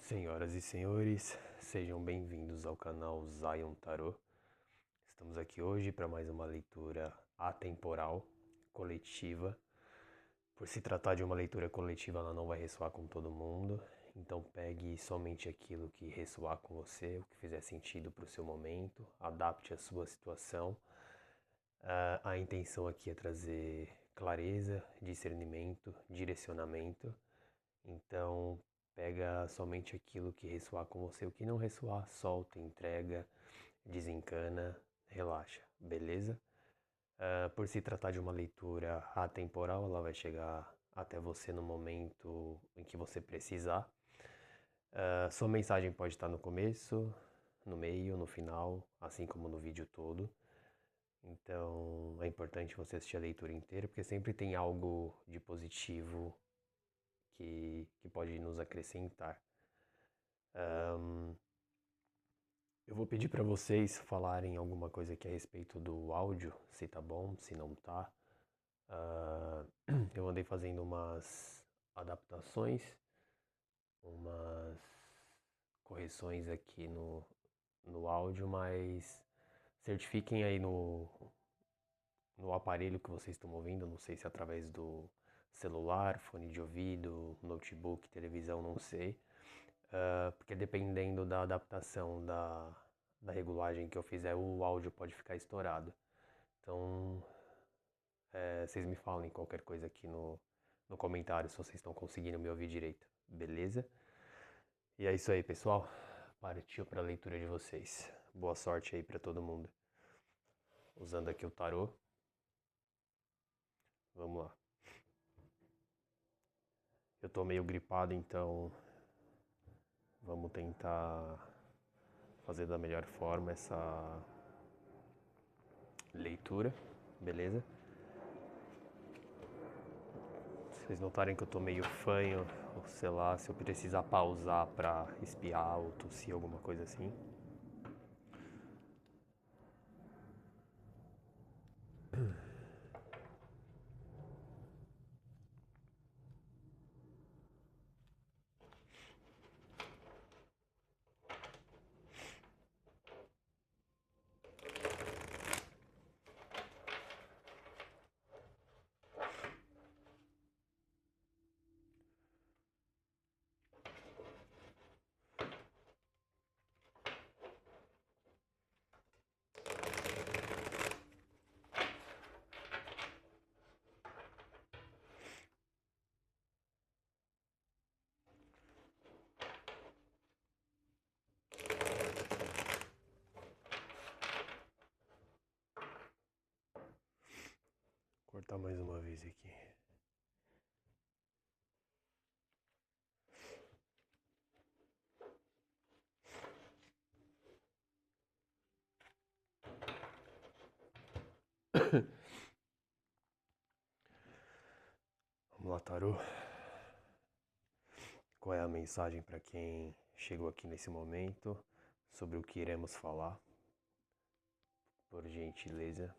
Senhoras e senhores, sejam bem-vindos ao canal Zion Tarot. Estamos aqui hoje para mais uma leitura atemporal, coletiva. Por se tratar de uma leitura coletiva, ela não vai ressoar com todo mundo, então pegue somente aquilo que ressoar com você, o que fizer sentido para o seu momento, adapte a sua situação. A intenção aqui é trazer clareza, discernimento, direcionamento. Então, pega somente aquilo que ressoar com você. O que não ressoar, solta, entrega, desencana, relaxa, beleza? Por se tratar de uma leitura atemporal, ela vai chegar até você no momento em que você precisar. Sua mensagem pode estar no começo, no meio, no final, assim como no vídeo todo. Então, é importante você assistir a leitura inteira, porque sempre tem algo de positivo que pode nos acrescentar. Eu vou pedir para vocês falarem alguma coisa aqui a respeito do áudio, se tá bom, se não tá. Eu andei fazendo umas adaptações, umas correções aqui no áudio, mas certifiquem aí no aparelho que vocês estão ouvindo, não sei se é através do celular, fone de ouvido, notebook, televisão, não sei. Porque dependendo da adaptação da regulagem que eu fizer, o áudio pode ficar estourado. Então, vocês me falem qualquer coisa aqui no comentário se vocês estão conseguindo me ouvir direito, beleza? E é isso aí, pessoal. Partiu para a leitura de vocês. Boa sorte aí para todo mundo. Usando aqui o tarô. Vamos lá. Eu tô meio gripado, então vamos tentar fazer da melhor forma essa leitura, beleza? Se vocês notarem que eu tô meio fanho, ou sei lá, se eu precisar pausar pra espiar ou tossir, alguma coisa assim. Vou cortar mais uma vez aqui. Vamos lá, tarô. Qual é a mensagem para quem chegou aqui nesse momento? Sobre o que iremos falar? Por gentileza.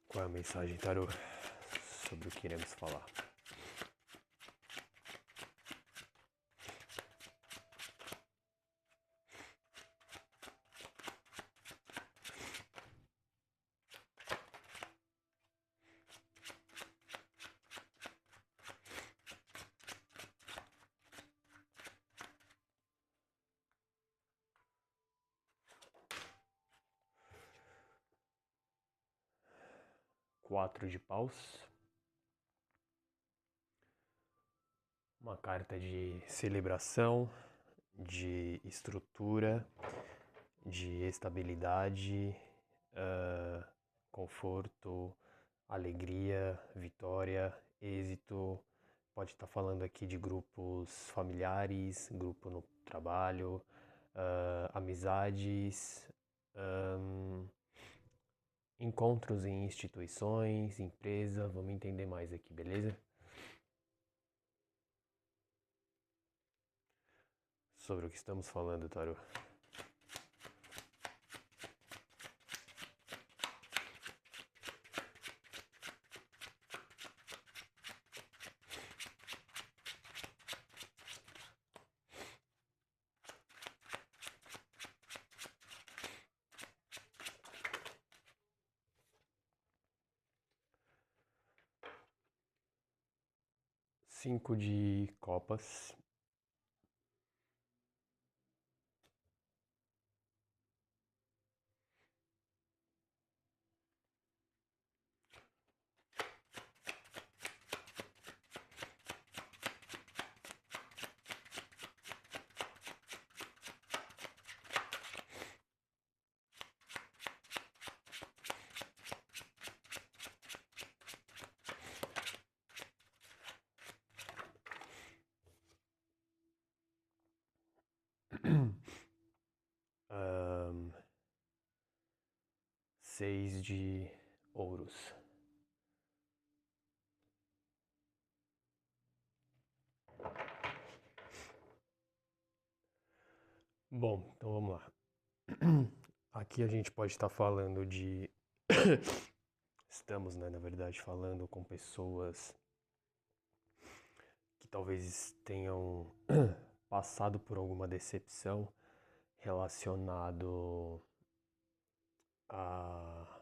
Qual é a mensagem, tarô? Sobre o que iremos falar? Quatro de paus. Uma carta de celebração, de estrutura, de estabilidade, conforto, alegria, vitória, êxito. Pode estar falando aqui de grupos familiares, grupo no trabalho, amizades, encontros em instituições, empresa. Vamos entender mais aqui, beleza? Sobre o que estamos falando, tarô. 5 de copas. Ahn, 6 de ouros. Bom, então vamos lá. Aqui a gente pode estar falando de. Estamos, né, na verdade, falando com pessoas que talvez tenham passado por alguma decepção relacionado a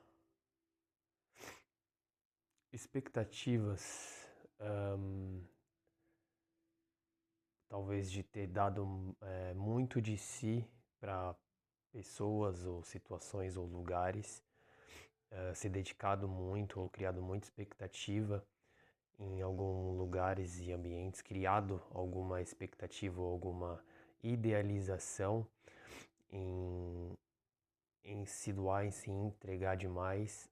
expectativas, ahn, talvez de ter dado muito de si para pessoas ou situações ou lugares, se dedicado muito ou criado muita expectativa em alguns lugares e ambientes, criado alguma expectativa ou alguma idealização em, em se doar, em se entregar demais,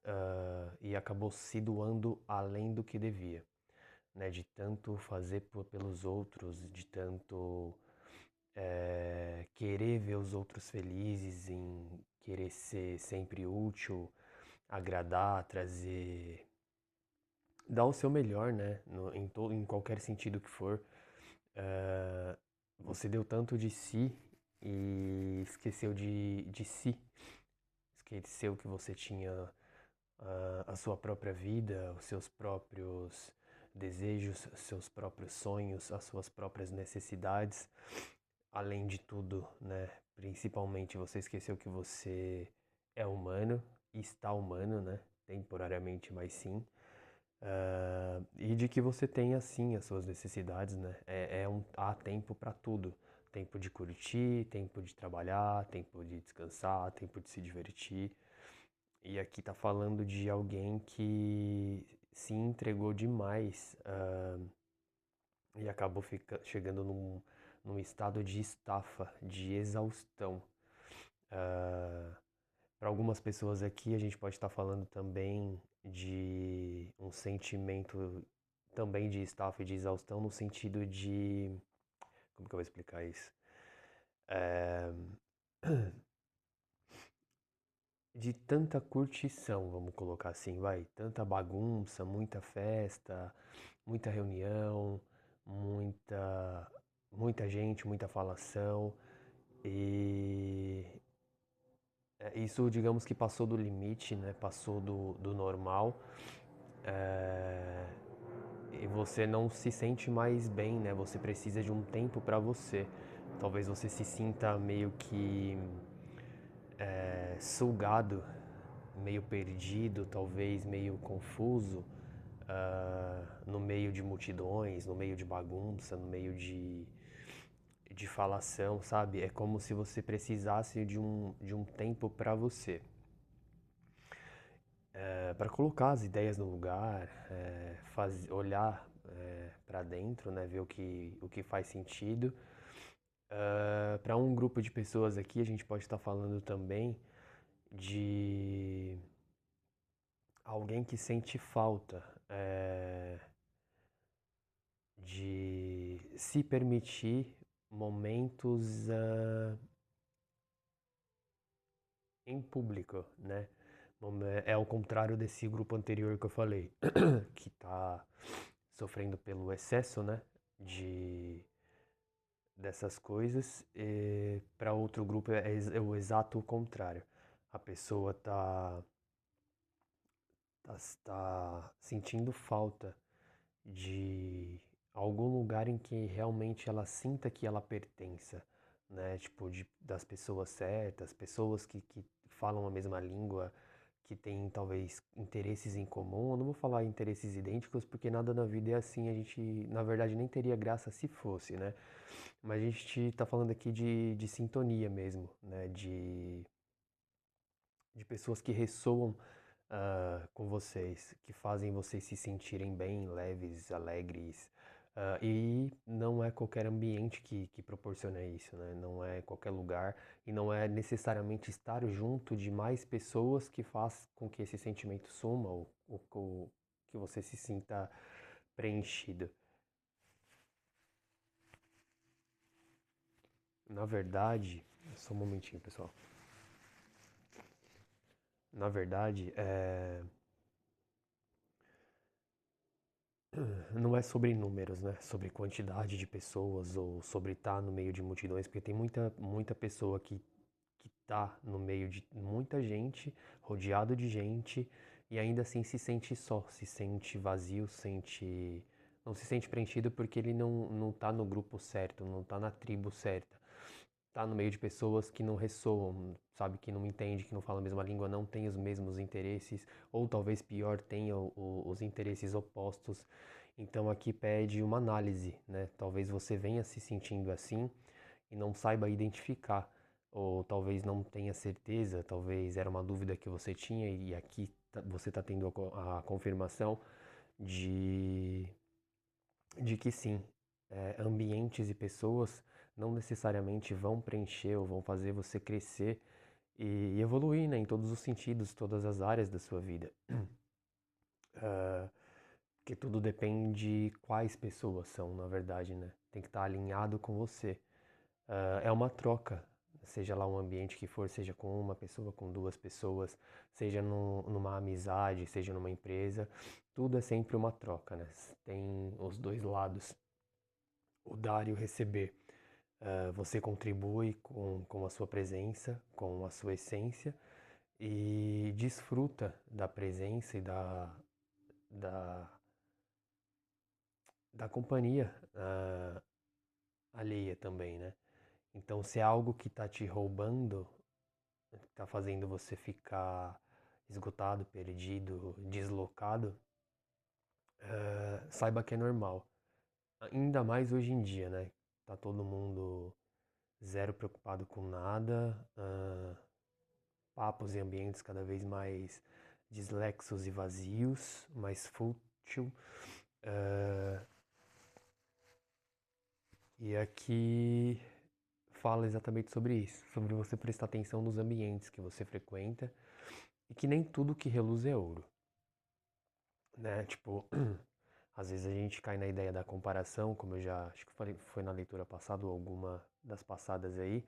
e acabou se doando além do que devia, né? De tanto fazer pelos outros, de tanto querer ver os outros felizes, em querer ser sempre útil, agradar, trazer, dar o seu melhor, né? Em qualquer sentido que for. Eh, Você deu tanto de si e esqueceu de si. Esqueceu que você tinha a sua própria vida, os seus próprios desejos, seus próprios sonhos, as suas próprias necessidades. Além de tudo, né? Principalmente você esqueceu que você é humano, está humano, né? Temporariamente, mas sim. E de que você tem sim as suas necessidades, né? Há tempo para tudo. Tempo de curtir, tempo de trabalhar, tempo de descansar, tempo de se divertir. E aqui tá falando de alguém que se entregou demais, e acabou chegando num estado de estafa, de exaustão. Para algumas pessoas aqui, a gente pode estar falando também de um sentimento também de estafa e de exaustão no sentido de, como que eu vou explicar isso? É, de tanta curtição, vamos colocar assim, vai, tanta bagunça, muita festa, muita reunião, muita muita gente, muita falação e isso, digamos que passou do limite, né? Passou do normal. É, e você não se sente mais bem, né? Você precisa de um tempo para você. Talvez você se sinta meio que sugado, meio perdido, talvez meio confuso, no meio de multidões, no meio de bagunça, no meio de falação, sabe? É como se você precisasse de um tempo para você. Para colocar as ideias no lugar, olhar para dentro, né, ver o que faz sentido. Para um grupo de pessoas aqui, a gente pode estar falando também de alguém que sente falta de se permitir momentos em público, né? É ao contrário desse grupo anterior que eu falei, que está sofrendo pelo excesso, né, de dessas coisas. Para outro grupo é o exato contrário. A pessoa tá sentindo falta de algum lugar em que realmente ela sinta que ela pertença, né? Tipo, das pessoas certas, pessoas que falam a mesma língua, que têm talvez interesses em comum. Eu não vou falar interesses idênticos, porque nada na vida é assim. A gente, na verdade, nem teria graça se fosse, né? Mas a gente tá falando aqui de sintonia mesmo, né? De pessoas que ressoam com vocês, que fazem vocês se sentirem bem, leves, alegres. E não é qualquer ambiente que proporciona isso, né? Não é qualquer lugar e não é necessariamente estar junto de mais pessoas que faz com que esse sentimento suma ou que você se sinta preenchido. Na verdade, só um momentinho, pessoal. Na verdade, não é sobre números, né? Sobre quantidade de pessoas ou sobre estar no meio de multidões, porque tem muita pessoa que tá no meio de muita gente, rodeado de gente, e ainda assim se sente só, se sente vazio, não se sente preenchido porque ele não tá no grupo certo, não tá na tribo certa. Tá no meio de pessoas que não ressoam, sabe, que não entende, que não falam a mesma língua, não tem os mesmos interesses, ou talvez pior, tenha os interesses opostos. Então aqui pede uma análise, né? Talvez você venha se sentindo assim e não saiba identificar, ou talvez não tenha certeza, talvez era uma dúvida que você tinha e aqui você está tendo a confirmação de, de que sim, ambientes e pessoas não necessariamente vão preencher ou vão fazer você crescer e evoluir, né, em todos os sentidos, todas as áreas da sua vida. Porque tudo depende quais pessoas são, na verdade, né? Tem que estar alinhado com você. É uma troca, seja lá um ambiente que for, seja com uma pessoa, com duas pessoas, seja numa amizade, seja numa empresa, tudo é sempre uma troca, né? Tem os dois lados, o dar e o receber. Você contribui com a sua presença, com a sua essência e desfruta da presença e da, da companhia alheia também, né? Então, se é algo que está te roubando, está fazendo você ficar esgotado, perdido, deslocado, saiba que é normal. Ainda mais hoje em dia, né? Tá todo mundo zero preocupado com nada, papos e ambientes cada vez mais dislexos e vazios, mais fútil. E aqui fala exatamente sobre isso, sobre você prestar atenção nos ambientes que você frequenta e que nem tudo que reluz é ouro, né? Tipo, às vezes a gente cai na ideia da comparação, como eu já acho que falei, foi na leitura passada ou alguma das passadas aí,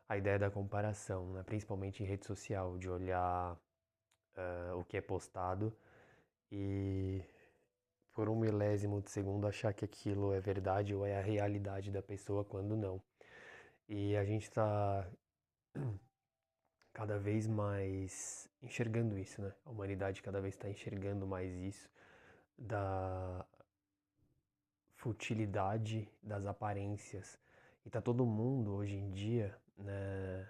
a ideia da comparação, né? Principalmente em rede social, de olhar o que é postado e por um milésimo de segundo achar que aquilo é verdade ou é a realidade da pessoa quando não. E a gente está cada vez mais enxergando isso, né? A humanidade cada vez está enxergando mais isso, da futilidade das aparências. E tá todo mundo hoje em dia, né,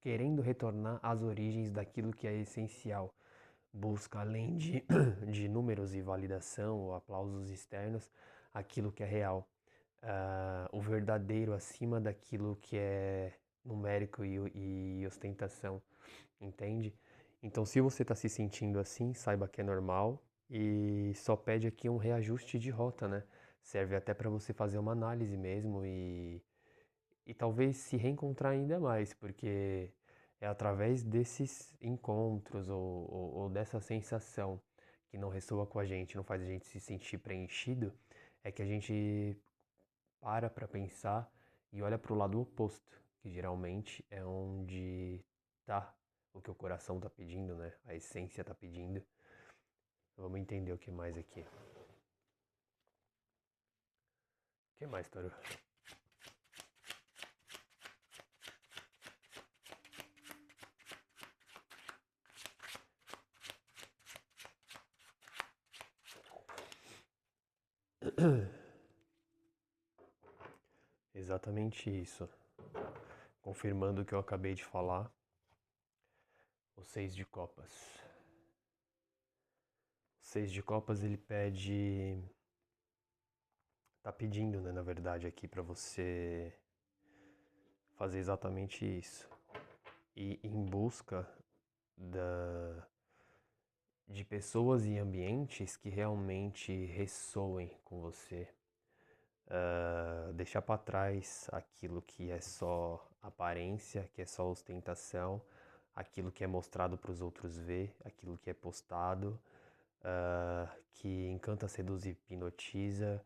querendo retornar às origens daquilo que é essencial. Busca, além de números e validação ou aplausos externos, aquilo que é real. O verdadeiro acima daquilo que é numérico e ostentação, entende? Então, se você está se sentindo assim, saiba que é normal e só pede aqui um reajuste de rota, né? Serve até para você fazer uma análise mesmo e talvez se reencontrar ainda mais, porque é através desses encontros ou dessa sensação que não ressoa com a gente, não faz a gente se sentir preenchido, é que a gente para pensar e olha para o lado oposto, que geralmente é onde tá o que o coração tá pedindo, né? A essência tá pedindo. Vamos entender o que mais aqui. O que mais, Toro? Exatamente isso. Confirmando o que eu acabei de falar. O Seis de Copas. O Seis de Copas ele pede. Tá pedindo, né, na verdade, aqui pra você fazer exatamente isso. E em busca de pessoas e ambientes que realmente ressoem com você. Deixar para trás aquilo que é só aparência, que é só ostentação, aquilo que é mostrado para os outros ver, aquilo que é postado, que encanta, seduz e hipnotiza,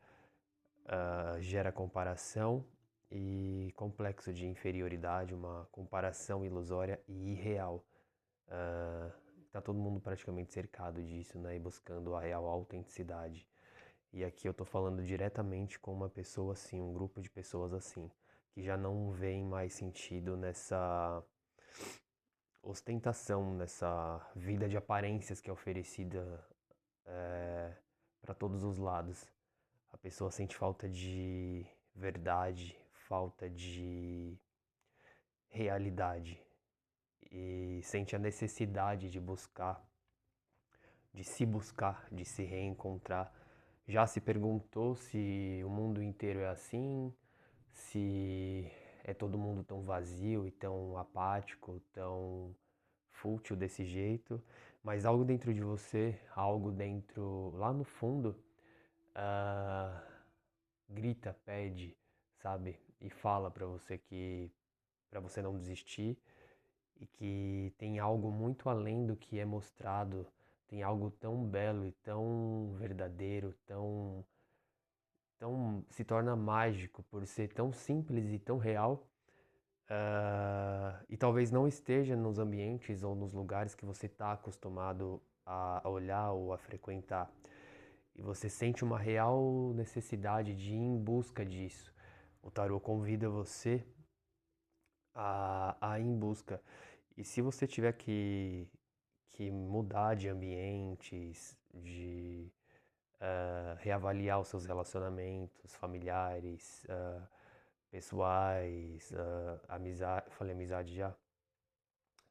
gera comparação e complexo de inferioridade, uma comparação ilusória e irreal. Tá todo mundo praticamente cercado disso, né? E buscando a real autenticidade. E aqui eu tô falando diretamente com uma pessoa assim, um grupo de pessoas assim, que já não veem mais sentido nessa ostentação, nessa vida de aparências que é oferecida para todos os lados. A pessoa sente falta de verdade, falta de realidade e sente a necessidade de se reencontrar. Já se perguntou se o mundo inteiro é assim, se é todo mundo tão vazio e tão apático, tão fútil desse jeito, mas algo dentro de você, algo dentro, lá no fundo, ah, grita, pede, sabe? E fala pra você que para você não desistir e que tem algo muito além do que é mostrado, tem algo tão belo e tão verdadeiro, tão se torna mágico por ser tão simples e tão real. E talvez não esteja nos ambientes ou nos lugares que você está acostumado a olhar ou a frequentar. E você sente uma real necessidade de ir em busca disso. O tarô convida você a ir em busca. E se você tiver que mudar de ambientes, de reavaliar os seus relacionamentos familiares, pessoais, amizade, falei amizade já,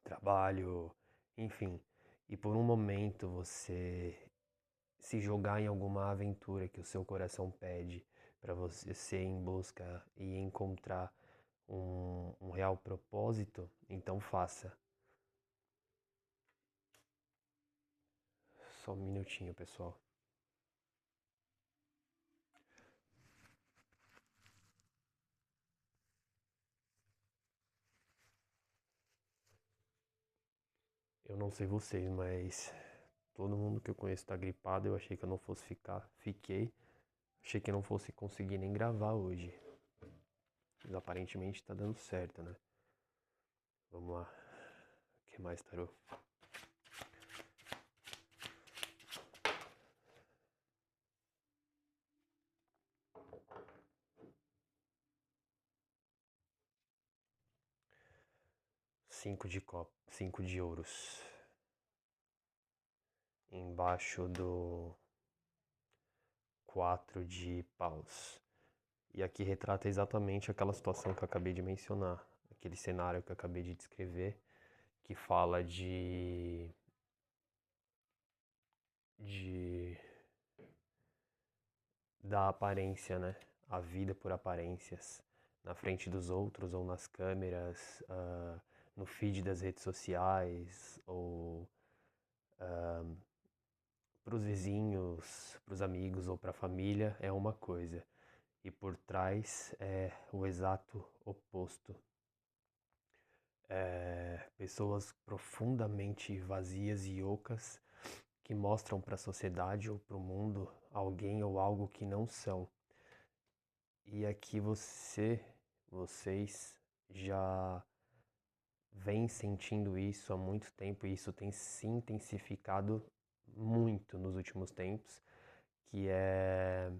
trabalho, enfim. E por um momento você se jogar em alguma aventura que o seu coração pede para você ser em busca e encontrar um real propósito, então faça. Só um minutinho, pessoal. Eu não sei vocês, mas todo mundo que eu conheço tá gripado. Eu achei que eu não fosse ficar. Fiquei. Achei que eu não fosse conseguir nem gravar hoje. Mas aparentemente tá dando certo, né? Vamos lá. O que mais, tarô? Cinco de ouros. Embaixo do quatro de paus. E aqui retrata exatamente aquela situação que eu acabei de mencionar, aquele cenário que eu acabei de descrever, que fala de da aparência, né? A vida por aparências, na frente dos outros ou nas câmeras, no feed das redes sociais ou para os vizinhos, para os amigos ou para a família é uma coisa e por trás é o exato oposto. Pessoas profundamente vazias e ocas que mostram para a sociedade ou para o mundo alguém ou algo que não são. E aqui vocês já vêm sentindo isso há muito tempo e isso tem se intensificado muito nos últimos tempos, que é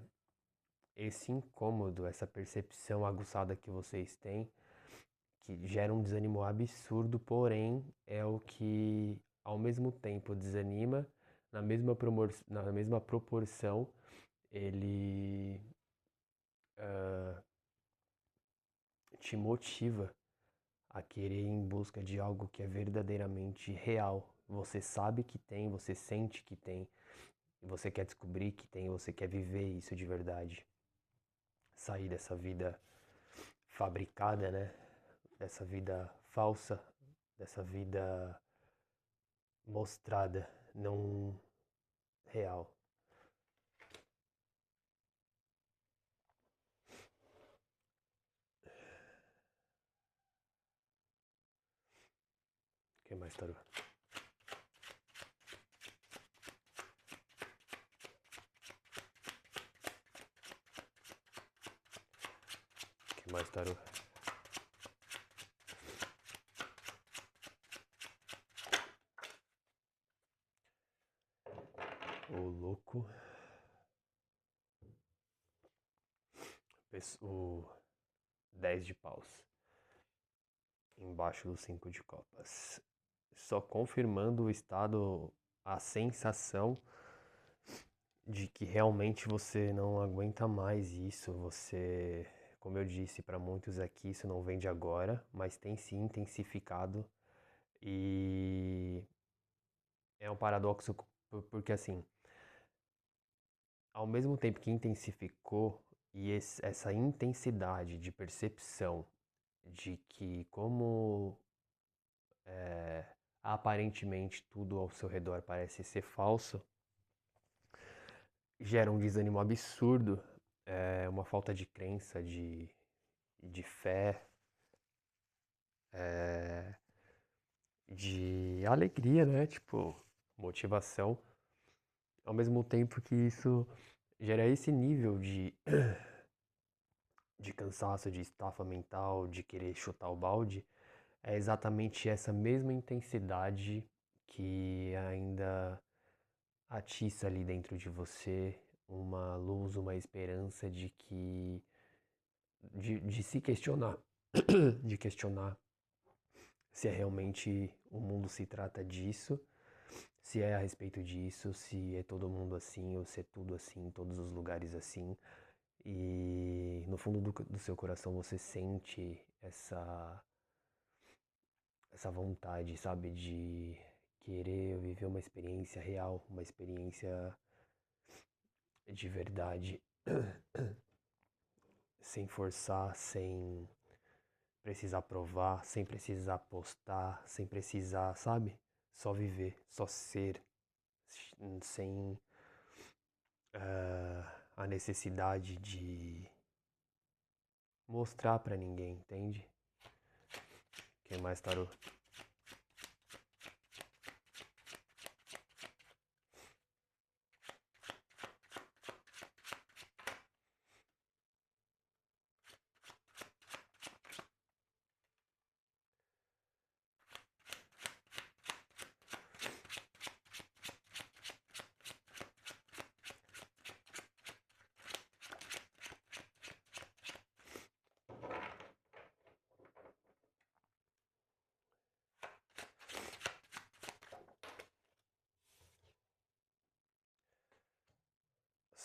esse incômodo, essa percepção aguçada que vocês têm, que gera um desânimo absurdo, porém é o que ao mesmo tempo desanima, na mesma proporção ele te motiva a querer ir em busca de algo que é verdadeiramente real. Você sabe que tem, você sente que tem, e você quer descobrir que tem, você quer viver isso de verdade. Sair dessa vida fabricada, né? Dessa vida falsa, dessa vida mostrada, não real. O que mais, Taru? O que mais, Taru? O louco. O 10 de paus. Embaixo do 5 de copas. Só confirmando o estado, a sensação de que realmente você não aguenta mais isso. Você, como eu disse para muitos aqui, isso não vem de agora, mas tem se intensificado e é um paradoxo porque assim, ao mesmo tempo que intensificou e essa intensidade de percepção de que como aparentemente tudo ao seu redor parece ser falso, gera um desânimo absurdo, uma falta de crença, de fé, de alegria, né? Tipo, motivação. Ao mesmo tempo que isso gera esse nível de cansaço, de estafa mental, de querer chutar o balde, é exatamente essa mesma intensidade que ainda atiça ali dentro de você uma luz, uma esperança de que de se questionar, de questionar se é realmente o mundo se trata disso, se é a respeito disso, se é todo mundo assim ou se é tudo assim, em todos os lugares assim. E no fundo do seu coração você sente essa vontade, sabe, de querer viver uma experiência real, uma experiência de verdade, sem forçar, sem precisar provar, sem precisar postar, sem precisar, sabe? Só viver, só ser, sem a necessidade de mostrar pra ninguém, entende? Quem mais, Tarô?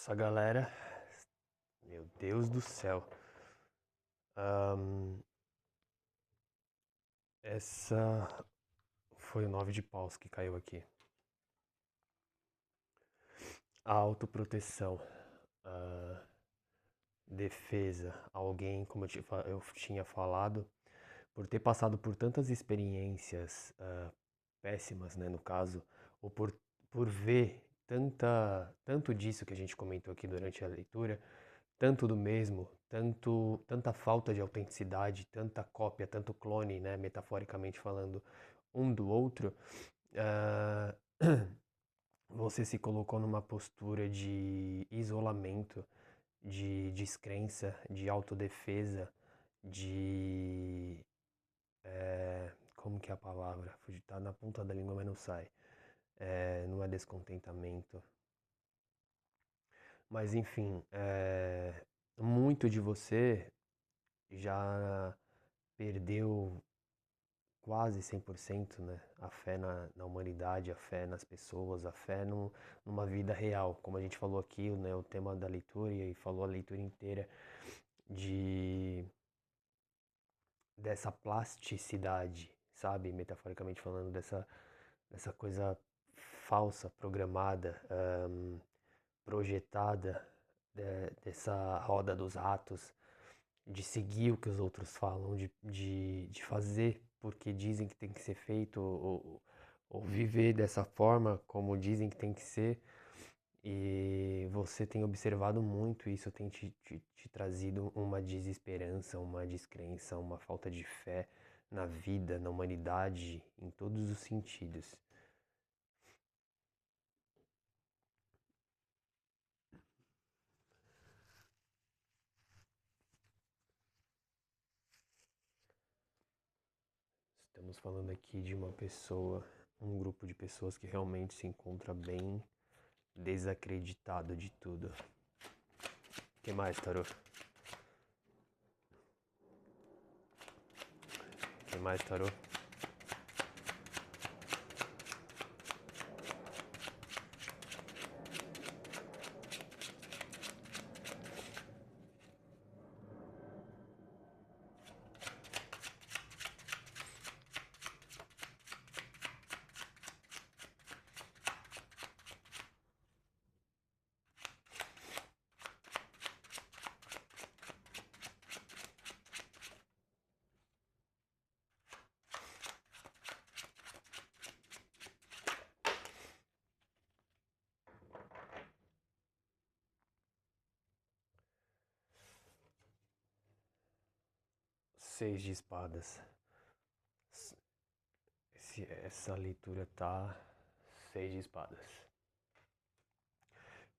Essa galera, meu Deus do céu. Ahn, essa foi o 9 de paus que caiu aqui. A autoproteção, a defesa, alguém, como eu tinha falado, por ter passado por tantas experiências péssimas, né, no caso, ou por ver tanto disso que a gente comentou aqui durante a leitura, tanto do mesmo, tanta falta de autenticidade, tanta cópia, tanto clone, né, metaforicamente falando, um do outro, ah, você se colocou numa postura de isolamento, de descrença, de autodefesa, de. Como que é a palavra? Tá na ponta da língua, mas não sai. Não é descontentamento. Mas enfim, muito de você já perdeu quase 100%, né? A fé na humanidade, a fé nas pessoas, a fé numa vida real. Como a gente falou aqui, né, o tema da leitura, e falou a leitura inteira de dessa plasticidade, sabe? Metaforicamente falando, dessa coisa falsa, programada, projetada, dessa roda dos ratos, de seguir o que os outros falam, de fazer porque dizem que tem que ser feito, ou viver dessa forma como dizem que tem que ser. E você tem observado muito isso, tem te trazido uma desesperança, uma descrença, uma falta de fé na vida, na humanidade, em todos os sentidos. Estamos falando aqui de uma pessoa, um grupo de pessoas que realmente se encontra bem desacreditado de tudo. O que mais, Tarô? O que mais, Tarô? 6 de espadas. Essa leitura tá 6 de espadas.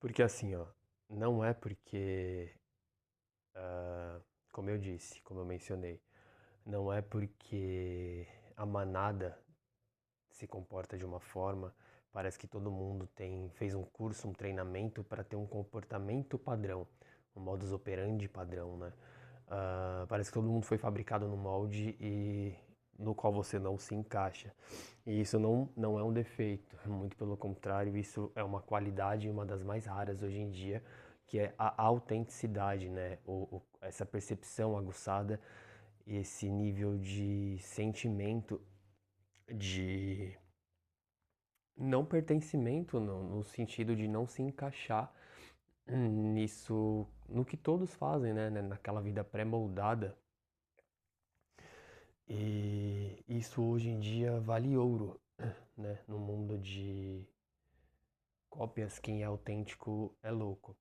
Porque assim, ó, não é porque, ah, como eu disse, como eu mencionei, não é porque a manada se comporta de uma forma, parece que todo mundo fez um curso, um treinamento para ter um comportamento padrão, um modus operandi padrão, né? Parece que todo mundo foi fabricado no molde e no qual você não se encaixa. E isso não é um defeito, muito pelo contrário, isso é uma qualidade, uma das mais raras hoje em dia, que é a autenticidade, né? Essa percepção aguçada e esse nível de sentimento de não pertencimento, no sentido de não se encaixar nisso, no que todos fazem, né? Naquela vida pré-moldada. E isso hoje em dia vale ouro, né? No mundo de cópias, quem é autêntico é louco.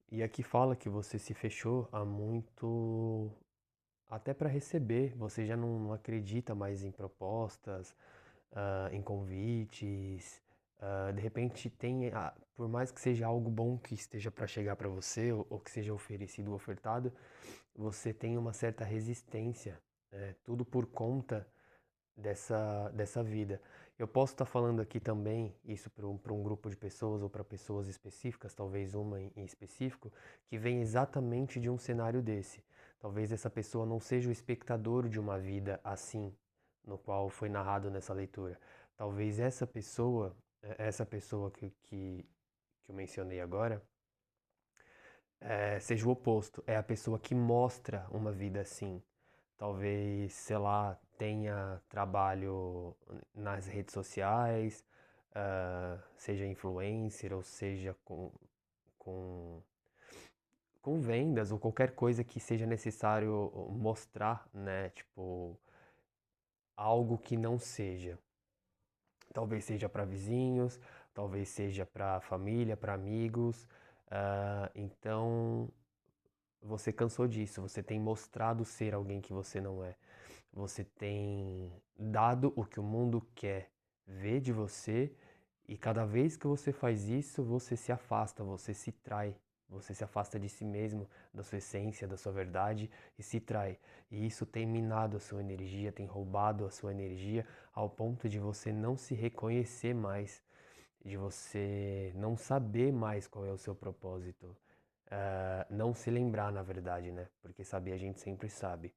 E aqui fala que você se fechou há muito, até para receber, você já não acredita mais em propostas, em convites. De repente tem, por mais que seja algo bom que esteja para chegar para você, ou que seja oferecido ou ofertado, você tem uma certa resistência, né? Tudo por conta dessa vida. Eu posso estar falando aqui também isso para um grupo de pessoas ou para pessoas específicas, talvez uma em específico, que vem exatamente de um cenário desse. Talvez essa pessoa não seja o espectador de uma vida assim, no qual foi narrado nessa leitura. Talvez essa pessoa que eu mencionei agora, seja o oposto. É a pessoa que mostra uma vida assim. Talvez, sei lá, tenha trabalho nas redes sociais, seja influencer ou seja com, com vendas ou qualquer coisa que seja necessário mostrar, né? Tipo, algo que não seja. Talvez seja para vizinhos, talvez seja para família, para amigos. Então, você cansou disso, você tem mostrado ser alguém que você não é. Você tem dado o que o mundo quer ver de você, e cada vez que você faz isso, você se afasta, você se trai. Você se afasta de si mesmo, da sua essência, da sua verdade e se trai. E isso tem minado a sua energia, tem roubado a sua energia ao ponto de você não se reconhecer mais, de você não saber mais qual é o seu propósito. Não se lembrar, na verdade, né? Porque saber a gente sempre sabe.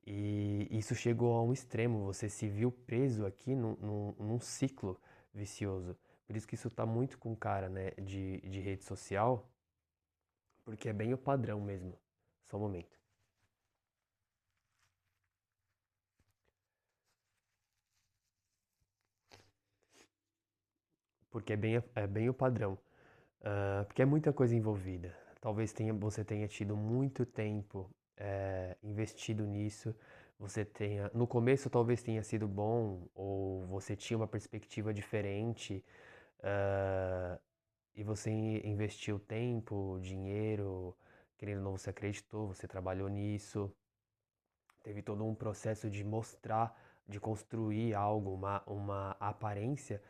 E isso chegou a um extremo, você se viu preso aqui num ciclo vicioso. Por isso que isso tá muito com cara, né, de rede social, porque é bem o padrão mesmo. Só um momento. porque é bem o padrão. Porque é muita coisa envolvida. Talvez você tenha tido muito tempo investido nisso. No começo talvez tenha sido bom, ou você tinha uma perspectiva diferente, ah, e você investiu tempo, dinheiro, querendo ou não, você acreditou, você trabalhou nisso, teve todo um processo de mostrar, de construir algo, uma aparência,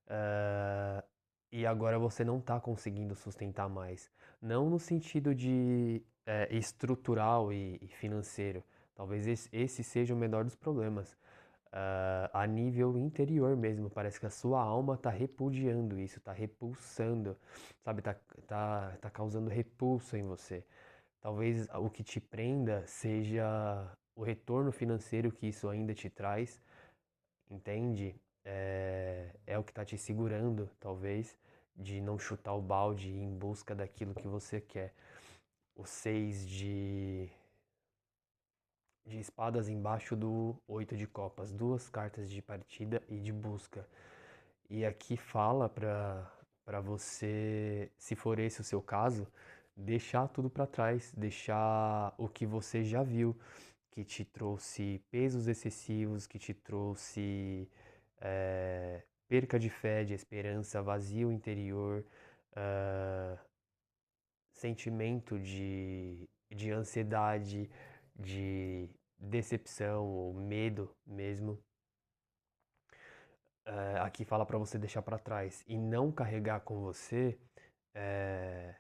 ah, e agora você não está conseguindo sustentar mais. Não no sentido de estrutural e financeiro. Talvez esse seja o menor dos problemas. A nível interior mesmo, parece que a sua alma está repudiando isso, está repulsando, sabe? Tá causando repulsa em você. Talvez o que te prenda seja o retorno financeiro que isso ainda te traz, entende? É o que está te segurando, talvez, de não chutar o balde e ir em busca daquilo que você quer. O 6 de espadas embaixo do 8 de copas, duas cartas de partida e de busca. E aqui fala para você, se for esse o seu caso, deixar tudo para trás, deixar o que você já viu, que te trouxe pesos excessivos, que te trouxe perca de fé, de esperança, vazio interior, ah, sentimento de ansiedade, de decepção ou medo mesmo. Aqui fala para você deixar para trás e não carregar com você, eh,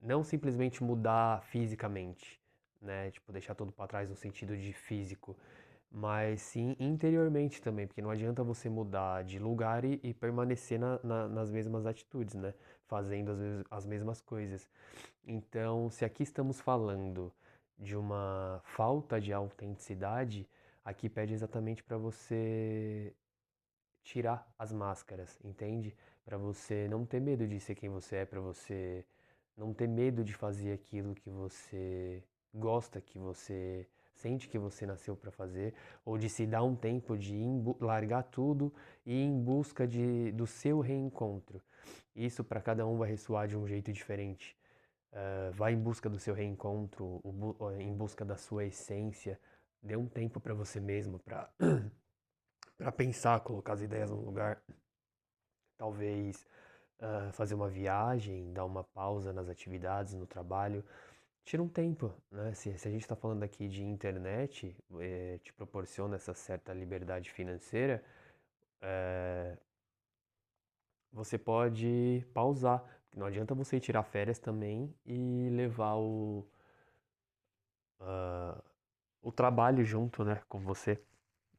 não simplesmente mudar fisicamente, né? Tipo, deixar tudo para trás no sentido de físico, mas sim interiormente também, porque não adianta você mudar de lugar e permanecer nas mesmas atitudes, né? Fazendo as mesmas coisas. Então, se aqui estamos falando de uma falta de autenticidade, aqui pede exatamente para você tirar as máscaras, entende? Para você não ter medo de ser quem você é, para você não ter medo de fazer aquilo que você gosta, que você sente que você nasceu para fazer, ou de se dar um tempo de largar tudo e ir em busca do seu reencontro. Isso para cada um vai ressoar de um jeito diferente. Vai em busca do seu reencontro, em busca da sua essência. Dê um tempo para você mesmo, para pensar, colocar as ideias no lugar. Talvez fazer uma viagem, dar uma pausa nas atividades, no trabalho. Tira um tempo, né? Se a gente está falando aqui de internet, te proporciona essa certa liberdade financeira, você pode pausar. Não adianta você tirar férias também e levar ah, o trabalho junto, né, com você.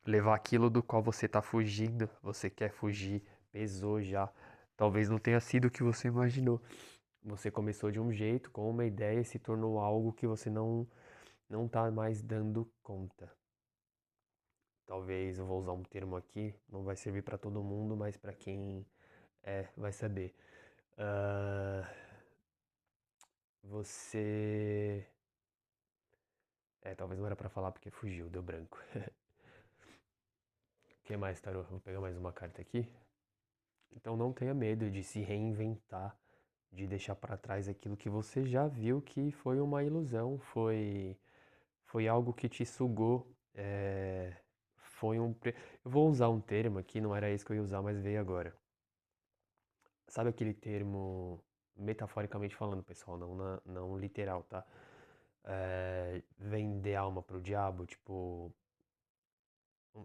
Levar aquilo do qual você está fugindo, você quer fugir, pesou já. Talvez não tenha sido o que você imaginou. Você começou de um jeito, com uma ideia, e se tornou algo que você não está mais dando conta. Talvez eu vou usar um termo aqui, não vai servir para todo mundo, mas para quem vai saber. Ah, você. Talvez não era para falar porque fugiu, deu branco. O que mais, Tarô? Vou pegar mais uma carta aqui. Então não tenha medo de se reinventar, de deixar para trás aquilo que você já viu que foi uma ilusão, foi algo que te sugou, foi eu vou usar um termo aqui, não era esse que eu ia usar, mas veio agora. Sabe aquele termo, metaforicamente falando, pessoal, não literal, tá? Vender alma pro diabo, tipo,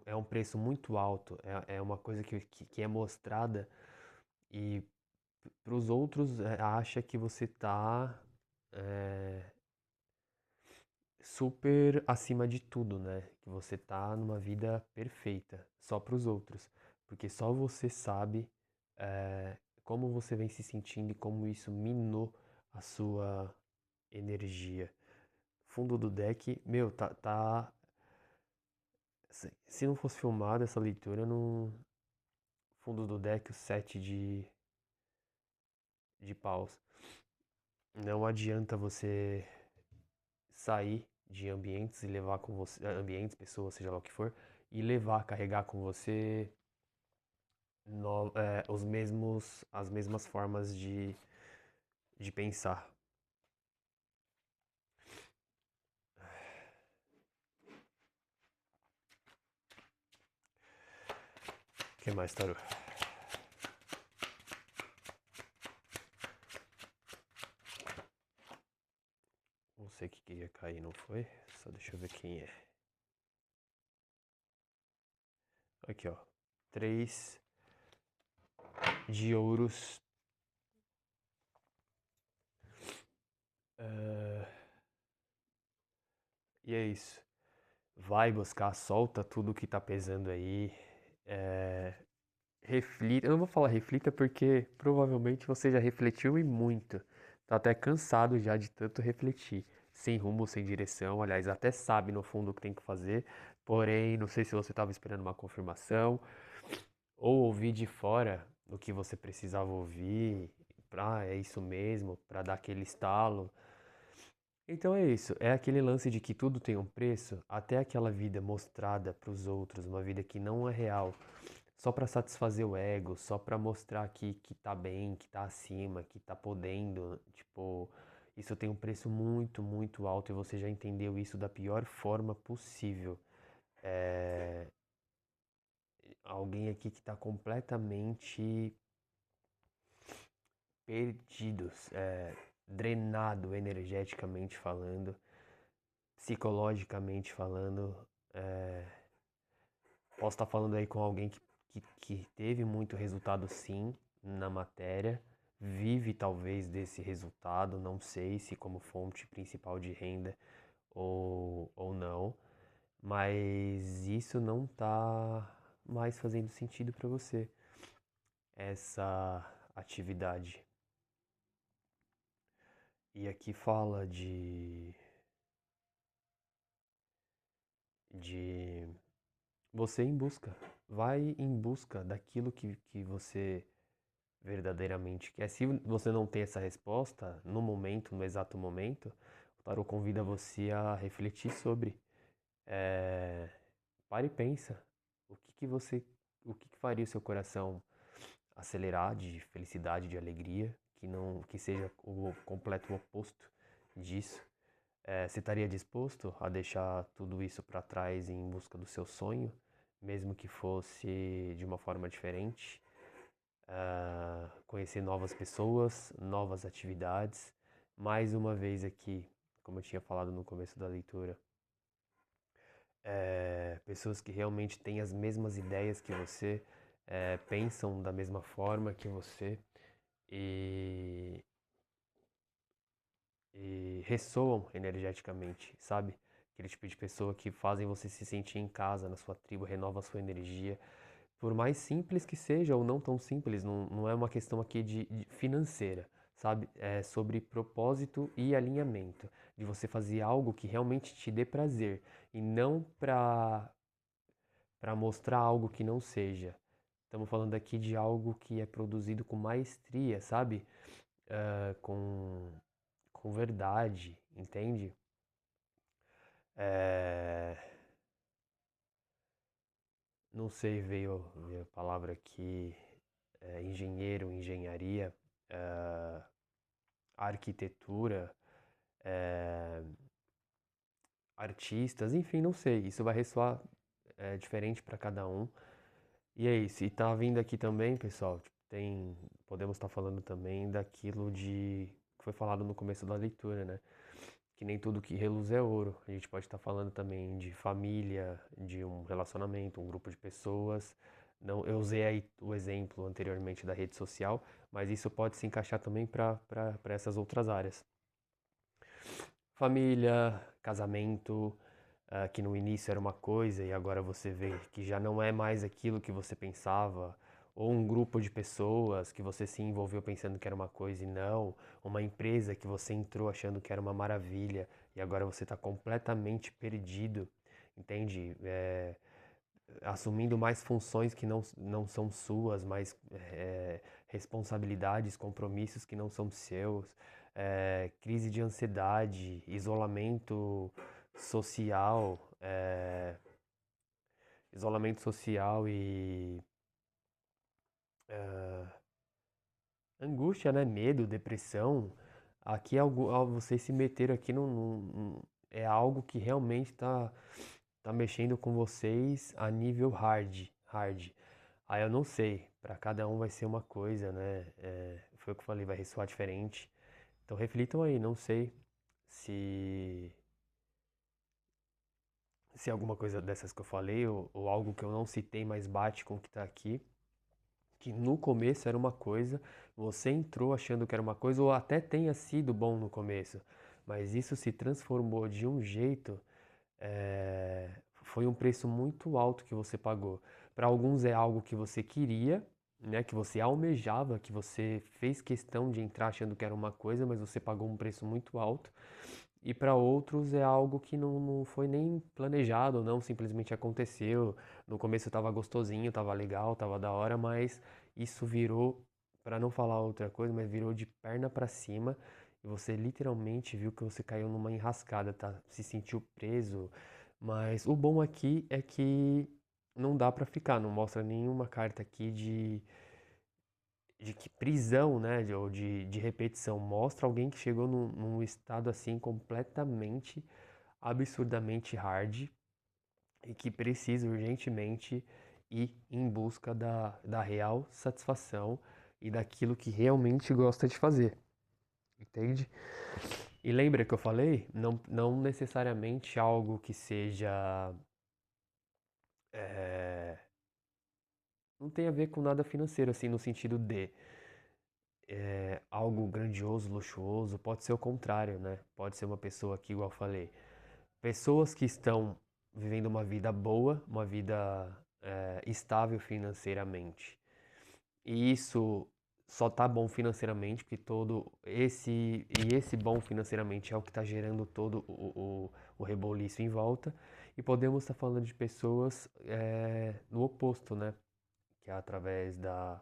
é um preço muito alto, é uma coisa que é mostrada e para os outros acha que você tá é, super acima de tudo, né? Que você tá numa vida perfeita, só para os outros, porque só você sabe como você vem se sentindo e como isso minou a sua energia. Fundo do deck, meu, tá. Se não fosse filmada essa leitura, no fundo do deck, o 7 de paus. Não adianta você sair de ambientes e levar com você, ambientes, pessoas, seja lá o que for, e levar, carregar com você as mesmas formas de pensar. O que mais, Taru? Não sei o que ia cair, não foi? Só deixa eu ver quem é. Aqui, ó. 3 de ouros. Ah, e é isso. Vai buscar, solta tudo que tá pesando aí. É, reflita. Eu não vou falar reflita porque provavelmente você já refletiu e muito. Tá até cansado já de tanto refletir. Sem rumo, sem direção. Aliás, até sabe no fundo o que tem que fazer. Porém, não sei se você estava esperando uma confirmação ou ouvir de fora o que você precisava ouvir. É isso mesmo, para dar aquele estalo. Então é isso, é aquele lance de que tudo tem um preço, até aquela vida mostrada para os outros, uma vida que não é real, só para satisfazer o ego, só para mostrar que tá bem, que tá acima, que tá podendo, tipo, isso tem um preço muito, muito alto e você já entendeu isso da pior forma possível. É, alguém aqui que tá completamente perdido, drenado energeticamente falando, psicologicamente falando. é, Posso estar falando aí com alguém que teve muito resultado sim na matéria, vive talvez desse resultado, não sei se como fonte principal de renda ou não, mas isso não tá mais fazendo sentido para você, essa atividade. E aqui fala de você em busca. Vai em busca daquilo que você verdadeiramente quer. Se você não tem essa resposta no momento, no exato momento, o tarot convida você a refletir sobre. É, Pare e pensa. O que que você, o que que faria o seu coração acelerar de felicidade, de alegria, que não, que seja o completo oposto disso? Você estaria disposto a deixar tudo isso para trás em busca do seu sonho, mesmo que fosse de uma forma diferente? Conhecer novas pessoas, novas atividades. Mais uma vez aqui, como eu tinha falado no começo da leitura, pessoas que realmente têm as mesmas ideias que você, pensam da mesma forma que você e, e ressoam energeticamente, sabe? Aquele tipo de pessoa que fazem você se sentir em casa na sua tribo, renova a sua energia. Por mais simples que seja ou não tão simples, não é uma questão aqui de financeira, sabe? É sobre propósito e alinhamento, de você fazer algo que realmente te dê prazer e não para mostrar algo que não seja. Estamos falando aqui de algo que é produzido com maestria, sabe? Com verdade, entende? É, não sei, veio a palavra aqui, engenheiro, engenharia, é, arquitetura, é, artistas, enfim, não sei. Isso vai ressoar diferente para cada um. E é isso. E tá vindo aqui também, pessoal, tipo, podemos estar falando também daquilo que foi falado no começo da leitura, né? Que nem tudo que reluz é ouro. A gente pode estar falando também de família, de um relacionamento, um grupo de pessoas. Não, eu usei aí o exemplo anteriormente da rede social, mas isso pode se encaixar também para essas outras áreas. Família, casamento, que no início era uma coisa e agora você vê que já não é mais aquilo que você pensava, ou um grupo de pessoas que você se envolveu pensando que era uma coisa e não, uma empresa que você entrou achando que era uma maravilha e agora você está completamente perdido, entende? Assumindo mais funções que não são suas, mais responsabilidades, compromissos que não são seus, crise de ansiedade, isolamento social, isolamento social angústia, né? Medo, depressão. Aqui é algo, vocês se meteram aqui é algo que realmente tá mexendo com vocês a nível hard. Aí eu não sei, para cada um vai ser uma coisa, né? Foi o que eu falei, vai ressoar diferente. Então reflitam aí, não sei se se alguma coisa dessas que eu falei ou algo que eu não citei, mas bate com o que tá aqui, que no começo era uma coisa, você entrou achando que era uma coisa, ou até tenha sido bom no começo, mas isso se transformou de um jeito, foi um preço muito alto que você pagou. Para alguns é algo que você queria, né, que você almejava, que você fez questão de entrar achando que era uma coisa, mas você pagou um preço muito alto. E para outros é algo que não foi nem planejado, não, simplesmente aconteceu. No começo tava gostosinho, tava legal, tava da hora, mas isso virou, para não falar outra coisa, mas virou de perna para cima e você literalmente viu que você caiu numa enrascada, tá? Se sentiu preso. Mas o bom aqui é que não dá para ficar, não mostra nenhuma carta aqui de que prisão, né, ou de repetição, mostra alguém que chegou num estado assim completamente, absurdamente hard e que precisa urgentemente ir em busca da real satisfação e daquilo que realmente gosta de fazer, entende? E lembra que eu falei? Não necessariamente algo que seja. é, não tem a ver com nada financeiro, assim, no sentido de algo grandioso, luxuoso, pode ser o contrário, né? Pode ser uma pessoa que, igual eu falei, pessoas que estão vivendo uma vida boa, uma vida estável financeiramente. E isso só tá bom financeiramente porque esse bom financeiramente é o que está gerando todo o reboliço em volta. E podemos estar falando de pessoas no oposto, né? Que é através da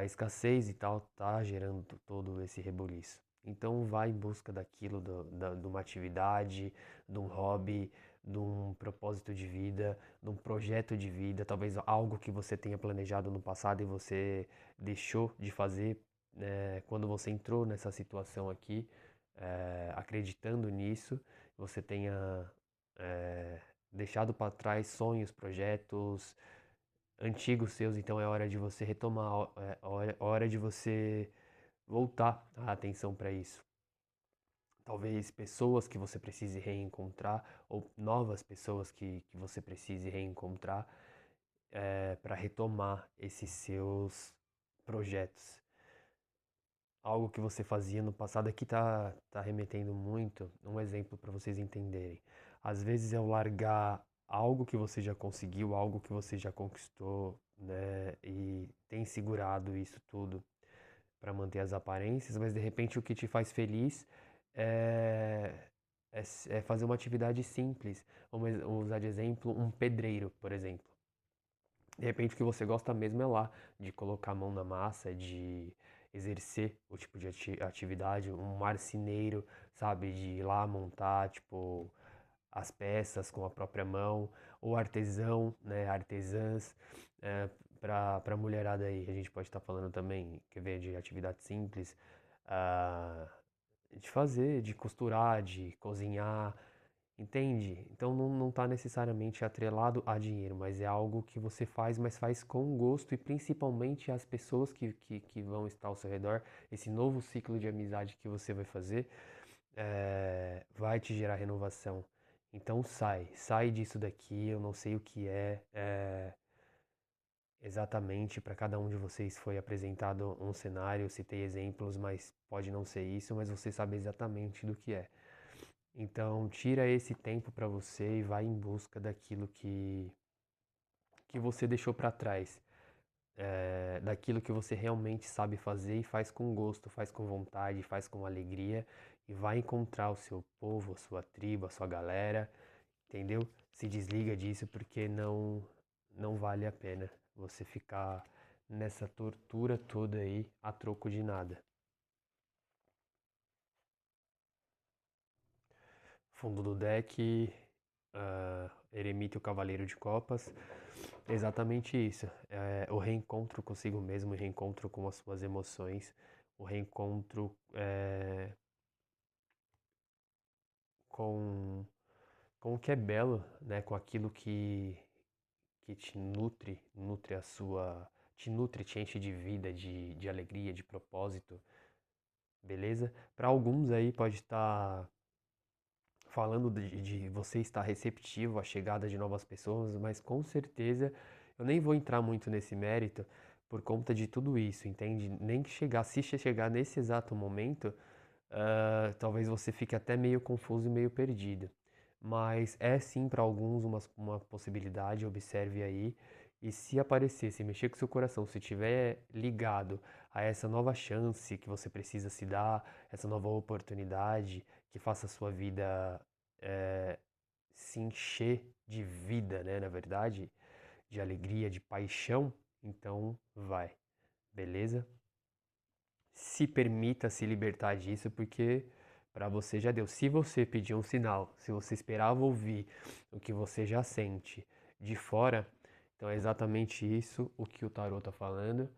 escassez e tal, tá gerando todo esse rebuliço. Então vai em busca daquilo, de uma atividade, de um hobby, de um propósito de vida, de um projeto de vida, talvez algo que você tenha planejado no passado e você deixou de fazer, né, quando você entrou nessa situação aqui, acreditando nisso, você tenha é, deixado para trás sonhos, projetos, antigos seus, então é hora de você retomar, hora de você voltar a atenção para isso. Talvez pessoas que você precise reencontrar ou novas pessoas que você precise reencontrar para retomar esses seus projetos. Algo que você fazia no passado aqui tá remetendo muito, um exemplo para vocês entenderem. Às vezes é o largar algo que você já conseguiu, algo que você já conquistou, né? E tem segurado isso tudo para manter as aparências, mas de repente o que te faz feliz é, é fazer uma atividade simples. Vamos usar de exemplo um pedreiro, por exemplo. De repente o que você gosta mesmo é lá, de colocar a mão na massa, de exercer o tipo de atividade, um marceneiro, sabe, de ir lá montar, tipo, as peças com a própria mão, ou artesão, né, artesãs, para mulherada aí, a gente pode estar falando também, quer ver, de atividade simples, ah, de fazer, de costurar, de cozinhar, entende? Então não está necessariamente atrelado a dinheiro, mas é algo que você faz, mas faz com gosto e principalmente as pessoas que vão estar ao seu redor, esse novo ciclo de amizade que você vai fazer, vai te gerar renovação. Então sai disso daqui, eu não sei o que exatamente, para cada um de vocês foi apresentado um cenário, eu citei exemplos, mas pode não ser isso, mas você sabe exatamente do que é. Então, tira esse tempo para você e vai em busca daquilo que você deixou para trás, daquilo que você realmente sabe fazer e faz com gosto, faz com vontade, faz com alegria e vai encontrar o seu povo, a sua tribo, a sua galera, entendeu? Se desliga disso porque não vale a pena você ficar nessa tortura toda aí a troco de nada. Fundo do deck, Eremita e o Cavaleiro de Copas. exatamente isso. É, o reencontro consigo mesmo, o reencontro com as suas emoções, o reencontro com, com o que é belo, né? Com aquilo que te nutre, nutre a sua, te nutre, te enche de vida, de alegria, de propósito, beleza? Para alguns aí pode estar falando de você estar receptivo à chegada de novas pessoas, mas com certeza eu nem vou entrar muito nesse mérito por conta de tudo isso, entende? Nem que chegar, se chegar nesse exato momento, talvez você fique até meio confuso e meio perdido. Mas é sim para alguns uma possibilidade, observe aí. E se aparecer, se mexer com seu coração, se estiver ligado a essa nova chance que você precisa se dar, essa nova oportunidade que faça a sua vida eh, se encher de vida, né? Na verdade, de alegria, de paixão, então vai, beleza? Se permita se libertar disso, porque para você já deu. Se você pedir um sinal, se você esperava ouvir o que você já sente de fora, então é exatamente isso o que o tarot está falando.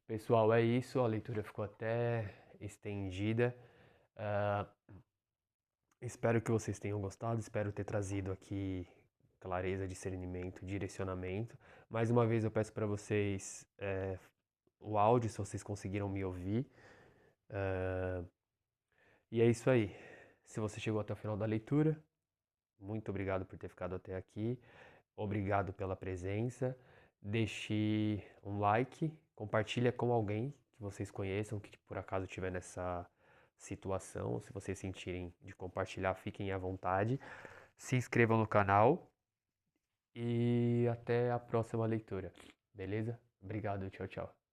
Pessoal, é isso. A leitura ficou até estendida. Ah, espero que vocês tenham gostado. Espero ter trazido aqui clareza, discernimento, direcionamento. Mais uma vez eu peço para vocês o áudio, se vocês conseguiram me ouvir. E é isso aí. Se você chegou até o final da leitura, muito obrigado por ter ficado até aqui. Obrigado pela presença. Deixe um like, compartilha com alguém que vocês conheçam, que por acaso estiver nessa situação. Se vocês sentirem de compartilhar, fiquem à vontade. Se inscrevam no canal e até a próxima leitura. Beleza? Obrigado, tchau, tchau.